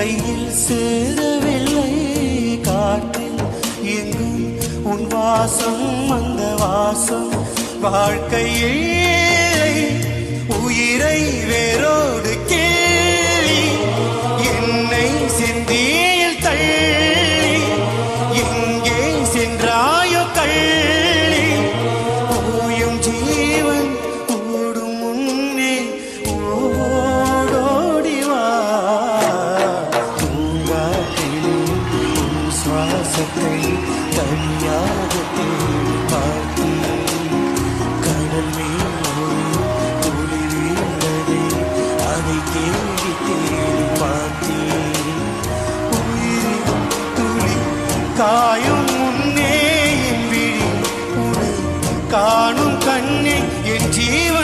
கையில் சேரவில்லை காற்றில் எங்கும் உன் வாசம் அந்த வாசம் வாழ்க்கையை உயிரை வேரோடு கேளி என்னை சிந்தியில் தள்ளி எங்கே சென்றாயோ கள்ளி ஓயும் ஜீவன் ஓடும் முன்னே ஓடோடிவா பூங்காற்றில் உன் சுவாசத்தை தனியாக தேடி பார்த்தேன் கடல் மேல் துளி வீழ்ந்ததே அதை தேடி தேடி பார்த்தேன் உயிரின் துளி காயும் முன்னே என் விழி உன்னை காணும் கண்ணே என் ஜீவன்